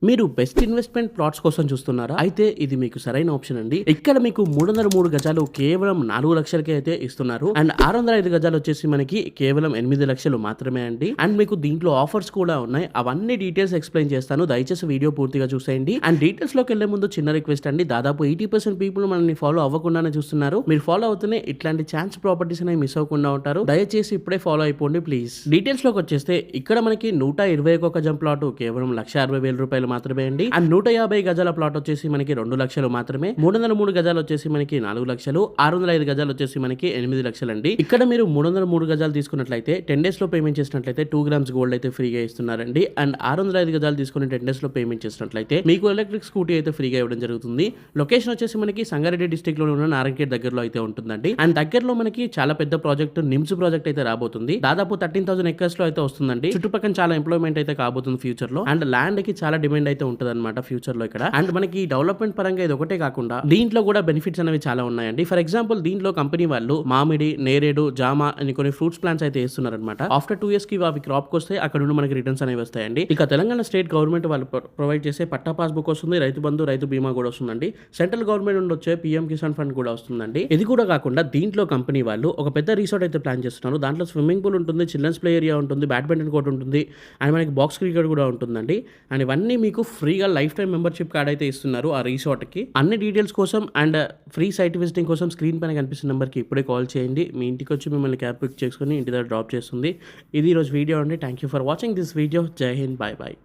మీరు best investment plots కోసం చూస్తున్నారా? అయితే ఇది మీకు సరైన ఆప్షన్ అండి. ఇక్కడ మీకు 303 గజాలు కేవలం 4 లక్షలకే అయితే ఇస్తున్నారు. అండ్ 605 గజాలు వచ్చేసి మనకి కేవలం 8 లక్షలు మాత్రమే అండి. అండ్ మీకు దీంట్లో ఆఫర్స్ కూడా ఉన్నాయి. అవన్నీ డీటెయిల్స్ ఎక్స్ప్లెయిన్ చేస్తాను. దయచేసి వీడియో పూర్తిగా చూసేయండి. అండ్ డీటెయిల్స్ లోకి వెళ్లే ముందు చిన్న రిక్వెస్ట్ అండి. దాదాపు 80% పీపుల్ మనల్ని ఫాలో అవ్వకుండానే చూస్తున్నారు. మీరు ఫాలో అవుతూనే ఇట్లాంటి ఛాన్స్ ప్రాపర్టీస్ అనేవి మిస్ అవ్వకుండా ఉంటారు. దయచేసి ఇప్పుడే ఫాలో అయిపోండి ప్లీజ్. డీటెయిల్స్ లోకి వచ్చేస్తే ఇక్కడ మనకి 121 గజం ప్లాట్ కేవలం 1,60,000 రూపాయలు మాత్రమే అండి. అండ్ 150 గజాల ప్లాట్ వచ్చేసి మనకి 2 లక్షలు మాత్రమే. 303 గజాలు వచ్చేసి మనకి 4 లక్షలు. 605 గజాలు వచ్చేసి మనకి 8 లక్షలు అండి. ఇక్కడ మీరు 303 గజాలు తీసుకున్నట్లయితే 10 డేస్ లో పేమెంట్ చేసినట్లయితే 2 గ్రామ్స్ గోల్డ్ అయితే ఫ్రీగా ఇస్తున్నారండి. అండ్ 605 గజాలు తీసుకుని 10 డేస్ లో పేమెంట్ చేసినట్లయితే మీకు ఎలక్ట్రిక్ స్కూటీ అయితే ఫ్రీగా ఇవ్వడం జరుగుతుంది. లొకేషన్ వచ్చేసి మనకి సంగారెడ్డి డిస్ట్రిక్ట్ లో ఉన్న నారాయణఖేడ్ దగ్గరలో అయితే ఉంటుందండి. అండ్ దగ్గరలో మనకి చాలా పెద్ద ప్రాజెక్ట్ నిమ్స్ ప్రాజెక్ట్ అయితే రాబోతుంది. దాదాపు 13,000 ఎకర్స్ లో అయితే వస్తుందండి. చుట్టుపక్కల చాలా ఎంప్లాయ్మెంట్ అయితే కాబోతుంది ఫ్యూచర్ లో. అండ్ ల్యాండ్ కి చాలా డిమాండ్ అయితే ఉంటుంది అనమాట ఫ్యూచర్ లో ఇక్కడ. అండ్ మనకి డెవలప్మెంట్ పరంగా ఇది ఒకటే కాకుండా దీంట్లో కూడా బెనిఫిట్స్ అనేవి చాలా ఉన్నాయండి. ఫర్ ఎగ్జాంపుల్ దీంట్లో కంపెనీ వాళ్ళు మామిడి, నేరేడు, జామ అని కొన్ని ఫ్రూట్స్ ప్లాంట్స్ అయితే ఇస్తున్నారు అనమాట. ఆఫ్టర్ 2 years కి అవి క్రాప్ వస్తే అక్కడ నుండి మనకి రిటర్న్స్ అనేవి వస్తాయండి. ఇక తెలంగాణ స్టేట్ గవర్నమెంట్ వాళ్ళు ప్రొవైడ్ చేసే పట్టా పాస్బుక్ వస్తుంది, రైతు బంధు, రైతు బీమా కూడా వస్తుందండి. సెంట్రల్ గవర్నమెంట్ నుండి వచ్చే పిఎం కిసాన్ ఫండ్ కూడా వస్తుందండి. ఇది కూడా కాకుండా దీంట్లో కంపెనీ వాళ్ళు ఒక పెద్ద రిసార్ట్ అయితే ప్లాన్ చేస్తున్నారు. దాంట్లో స్విమ్మింగ్ పూల్ ఉంటుంది, చిల్డ్రన్స్ ప్లే ఏరియా ఉంటుంది, బ్యాడ్మింటన్ కోర్ట్ ఉంటుంది, అండ్ మనకి బాక్స్ క్రికెట్ కూడా ఉంటుందండి. అండ్ ఇవన్నీ మీకు ఫ్రీగా లైఫ్ టైం మెంబర్షిప్ కార్డ్ అయితే ఇస్తున్నారు ఆ రిసార్ట్ కి. అన్ని డీటెయిల్స్ కోసం అండ్ ఫ్రీ సైట్ విజిటింగ్ కోసం స్క్రీన్ పైన కనిపిస్తున్న నెంబర్కి ఇప్పుడే కాల్ చేయండి. మీ ఇంటికి వచ్చి మిమ్మల్ని క్యాబ్ పిక్ చేసుకుని ఇంటి దగ్గర డ్రాప్ చేస్తుంది. ఇది ఈరోజు వీడియో అండి. Thank you for watching this video. జై హింద్, బాయ్ బాయ్.